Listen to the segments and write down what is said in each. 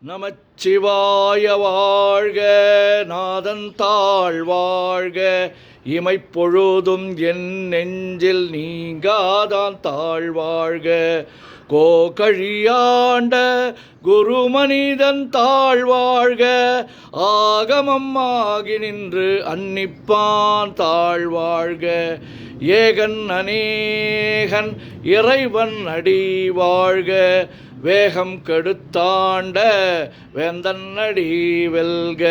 நமச்சிவாய வாழ்க, நாதன் தாழ் வாழ்க, இமைப்பொழுதும் என் நெஞ்சில் நீங்காதான் தாழ் வாழ்க. கோகழியாண்ட குருமனிதன் தாழ் வாழ்க, ஆகமம் ஆகி நின்று அன்னிப்பான் தாழ் வாழ்க. ஏகன் அநேகன் இறைவன் அடி வாழ்க, வேகம் கெடுத்தாண்ட வேந்தன் அடி வெல்க.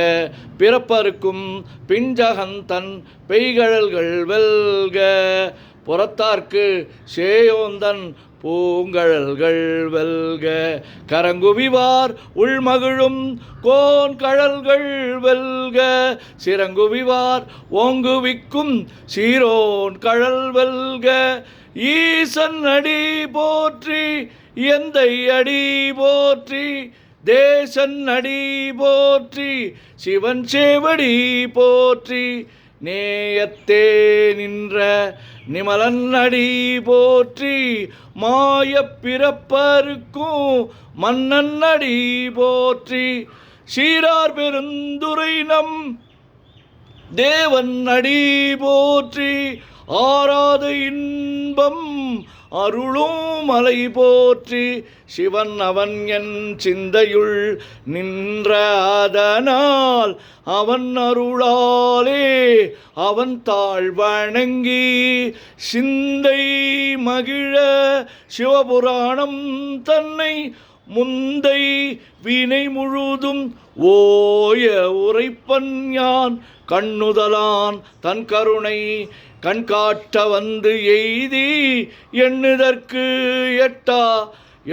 பிறப்பருக்கும் பிஞ்சகந்தன் பெய்கழல்கள் வெல்க, புறத்தார்க்கு சேயோந்தன் பூங்கழல்கள் வெல்க. கரங்குவிவார் உள்மகிழும் கோன்கழல்கள் வெல்க, சிறங்குவிவார் ஓங்குவிக்கும் சீரோன் கழல் வெல்க. ஈசன் அடி போற்றி, எந்தை அடி போற்றி, தேசன் அடி போற்றி, சிவன் சேவடி போற்றி, நேயத்தே நின்ற நிமலன் அடி போற்றி, மாயப் பிறப்பருக்கும் மன்னன் அடி போற்றி, சீரார் பெருந்துரை நம் தேவன் அடி போற்றி, ஆராத இன்பம் அருளும் மலை போற்றி, சிவன் அவன் என் சிந்தையுள் நின்ற அதனால் அவன் அருளாலே அவன் தாழ் வணங்கி சிந்தை மகிழ சிவபுராணம் தன்னை முந்தை வினை முழுதும் ஓய உரைப்பன் யான். கண்ணுதலான் தன் கருணை கண்காட்ட வந்து எய்தி எண்ணுதற்கு எட்டா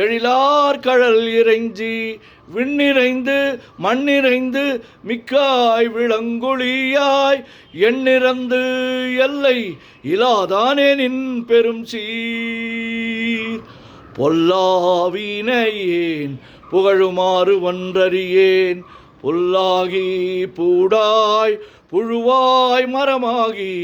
எழிலார் கழல் இறைஞ்சி விண்ணிறைந்து மண்ணிறைந்து மிக்காய் விளங்கொழியாய் எண்ணிறந்து எல்லை இலாதானே நின் பெரும் சீர். பொல்லாவினையேன் புகழுமாறு ஒன்றறியேன், புல்லாகி பூடாய் புழுவாய் மரமாகி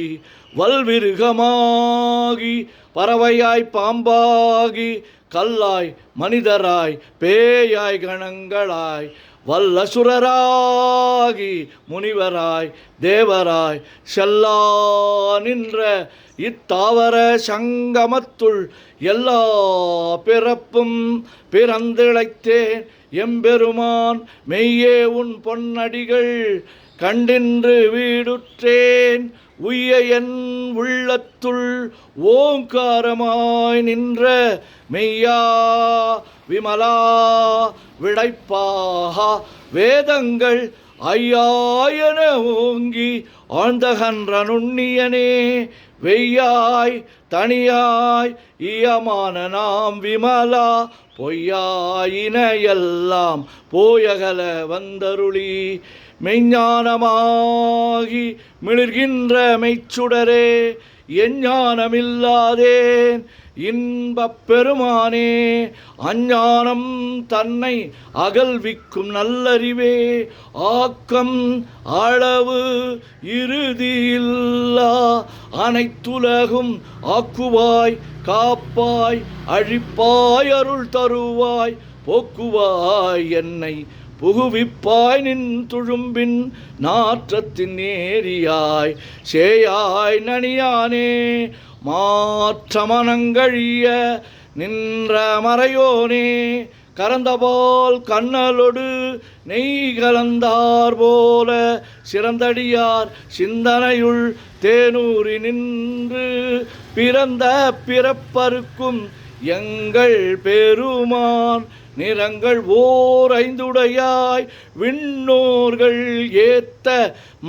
வல்விருகமாகி பறவையாய் பாம்பாகி கல்லாய் மனிதராய் பேயாய் கணங்களாய் வல்லசுரராகி முனிவராய் தேவராய் செல்லா நின்ற இத்தாவர சங்கமத்துள் எல்லா பிறப்பும் பிறந்திழைத்தேன் எம்பெருமான். மெய்யே உன் பொன்னடிகள் கண்டின்று வீடுற்றேன், உய்ய என் உள்ளத்துள் ஓங்காரமாய் நின்ற மெய்யா விமலா விடைப்பாகா வேதங்கள் ஐயாயன ஓங்கி ஆழ்ந்தகன்ற நுண்ணியனே. வெய்யாய் தனியாய் இயமான நாம் விமலா, பொய்யாயின எல்லாம் போயகல வந்தருளி மெய்ஞானமாகி மிளிர்கின்ற மெய்ச்சுடரே. எஞ்ஞானமில்லாதேன் இன்பப் பெருமானே, அஞ்ஞானம் தன்னை அகல்விக்கும் நல்லறிவே. ஆக்கம் அளவு இறுதியில்லா அனைத்துலகும் ஆக்குவாய் காப்பாய் அழிப்பாய் அருள் தருவாய் போக்குவாய் என்னை புகுவிப்பாய் நின் துழும்பின் நாற்றத்தின் நேரியாய் சேயாய் நனியானே. மாற்றமனங்கழிய நின்ற மறையோனே, கரந்தபால் கண்ணலொடு நெய் கலந்தார் போல சிறந்தடியார் சிந்தனையுள் தேனூரி நின்று பிறந்த பிறப்பருக்கும் எங்கள் பெருமான். நிறங்கள் ஓர் ஐந்துடையாய் விண்ணோர்கள் ஏத்த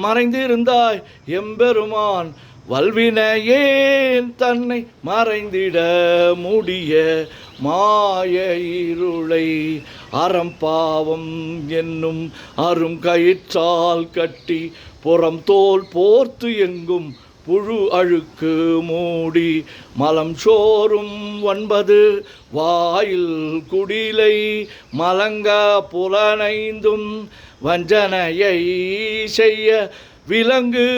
மறைந்திருந்தாய் எம்பெருமான். வல்வினையேன் தன்னை மறைந்திட முடிய மாய இருளை அறம்பாவம் என்னும் அரும் கயிற்றால் கட்டி புறம் தோல் போர்த்து எங்கும் புழு அழுக்கு மூடி மலம் சோறும் 9 வாயில் குடிலை மலங்க புலனைந்தும் வஞ்சனையை செய்ய விலங்கு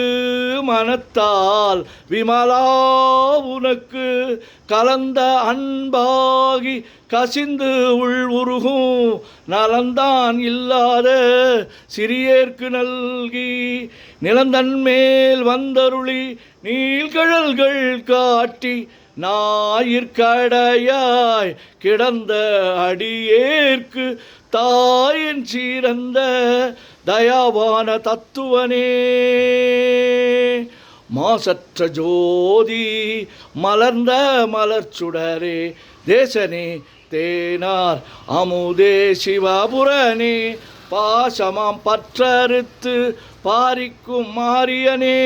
மனத்தால் விமலா உனக்கு கலந்த அன்பாகி கசிந்து உள் உருகும் நலந்தான் இல்லாத சிறியேற்கு நல்கி நிலந்தன் மேல் வந்தருளி நீள்கழல்கள் காட்டி ஞாயிற்கடையாய் கிடந்த அடியேற்கு தாயின் சீரந்த தயாவான தத்துவனே மாசற்ற ஜோதி மலர்ந்த மலர்ச்சுடரே தேசனே தேனார் அமுதே சிவபுரனே பாசமாம் பற்றறுத்து பாரிக்கும் மாரியனே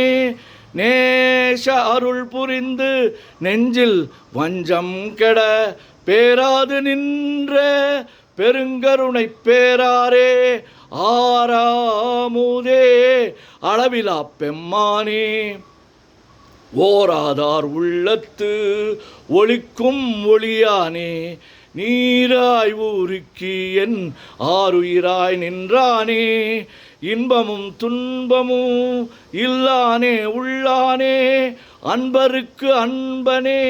நேச அருள் புரிந்து நெஞ்சில் வஞ்சம் கெட பேராது நின்ற பெருங்கருணை பேராரே ஆறாமுதே அளவிலா பெம்மானே ஓராதார் உள்ளத்து ஒளிக்கும் ஒளியானே நீராய் ஊருக்கி என் ஆருயிராய் நின்றானே இன்பமும் துன்பமும் இல்லானே உள்ளானே அன்பருக்கு அன்பனே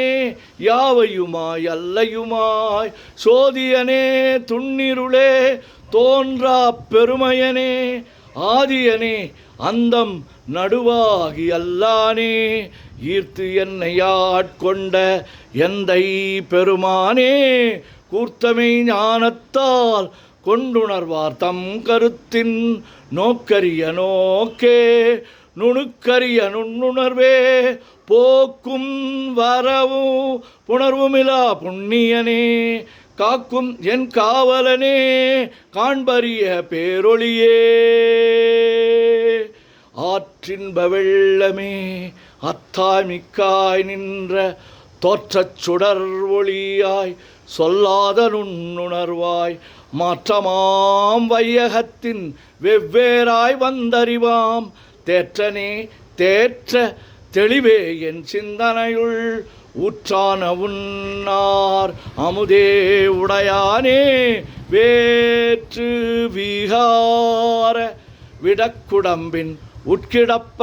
யாவையுமாய் அல்லையுமாய் சோதியனே துண்ணிருளே தோன்றா பெருமையனே ஆதியனே அந்தம் நடுவாகி அல்லானே ஈர்த்து என்னை ஆட்கொண்ட எந்தை பெருமானே கூர்த்தமை ஞானத்தால் கொண்டுணர்வார் தம் கருத்தின் நோக்கரிய நோக்கே நுணுக்கரிய நுண்ணுணர்வே போக்கும் வரவும் புணர்வுமிலா புண்ணியனே காக்கும் என் காவலனே காண்பரிய பேரொளியே ஆற்றின்ப வெள்ளமே அத்தாய் மிக்காய் நின்ற தோற்றச் சுடர் ஒளியாய் சொல்லாத நுண்ணுணர்வாய் மாற்றமாம் வையகத்தின் வெவ்வேறாய் வந்தறிவாம் தேற்றனே தேற்ற தெளிவே என் சிந்தனையுள் ஊற்றான உன்னார் அமுதே உடையானே வேற்று விகார விடக்குடம்பின் உட்கிடப்ப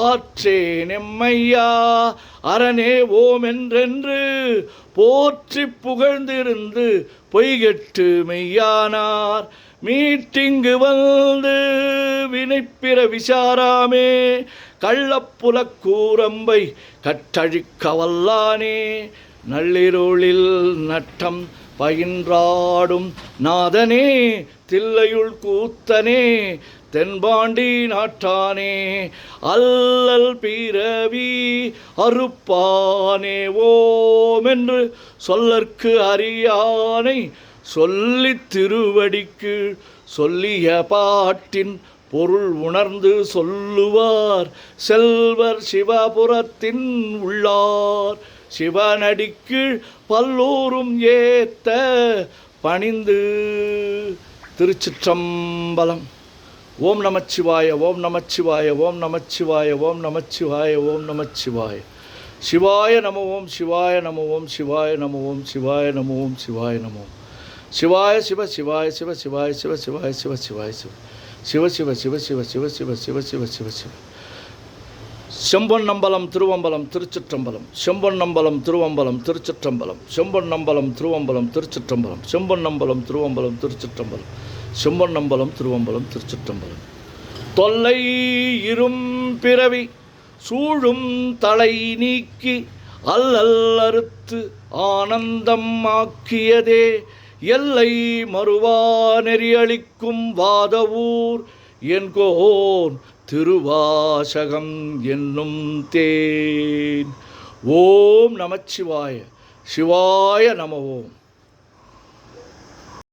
ஆற்றே நெம்மையா அரணே ஓம் என்றென்று போற்றி புகழ்ந்திருந்து பொய்கெட்டு மெய்யானார் மீட்டிங்கு வந்து வினைப்பிற விசாராமே கள்ளப்புலக் கூரம்பை கட்டழிக்க வல்லானே நள்ளிருளில் நட்டம் பயின்றாடும் நாதனே தில்லையுள் கூத்தனே தென்பாண்டி நாட்டானே அல்லல் பிறவி அறுப்பானே ஓமென்று சொல்லற்கு அறியானை சொல்லித் திருவடிக்கு சொல்லிய பாட்டின் பொருள் உணர்ந்து சொல்லுவார் செல்வர் சிவபுரத்தின் உள்ளார் சிவனடிக்கு பல்லூரும் ஏத்த பணிந்து. திருச்சிற்றம்பலம். ஓம் நமச்சிவாய ஓம் நமச்சிவாய ஓம் நமச்சிவாய ஓம் நமச்சிவாய ஓம் நமச்சிவாய. சிவாய நம ஓம் சிவாய நம ஓம் சிவாய நம ஓம் சிவாய நம ஓம் சிவாய நம ஓம் சிவாய சிவ சிவாய சிவ சிவாய சிவ சிவாய சிவ சிவாய சிவ சிவ சிவ சிவ சிவ சிவ சிவ சிவ சிவ சிவ சிவ. செம்பொன்னம்பலம் திருவம்பலம் திருச்சிற்றம்பலம். செம்பொன்னம்பலம் திருவம்பலம் திருச்சிற்றம்பலம். செம்பொன்னம்பலம் திருவம்பலம் திருச்சிற்றம்பலம். செம்பொன்னம்பலம் திருவம்பலம் திருச்சிற்றம்பலம். செம்பொன்னம்பலம் திருவம்பலம் திருச்சிற்றம்பலம். தொல்லை இரும் பிறவி சூழும் தலை நீக்கி அல்லல் அறுத்து ஆனந்தம் ஆக்கியதே எல்லை மறுவா நெறியளிக்கும் வாதவூர் என்கோன் திருவாசகம் என்னும் தேன். ஓம் நமச்சிவாய. சிவாய நம ஓம்.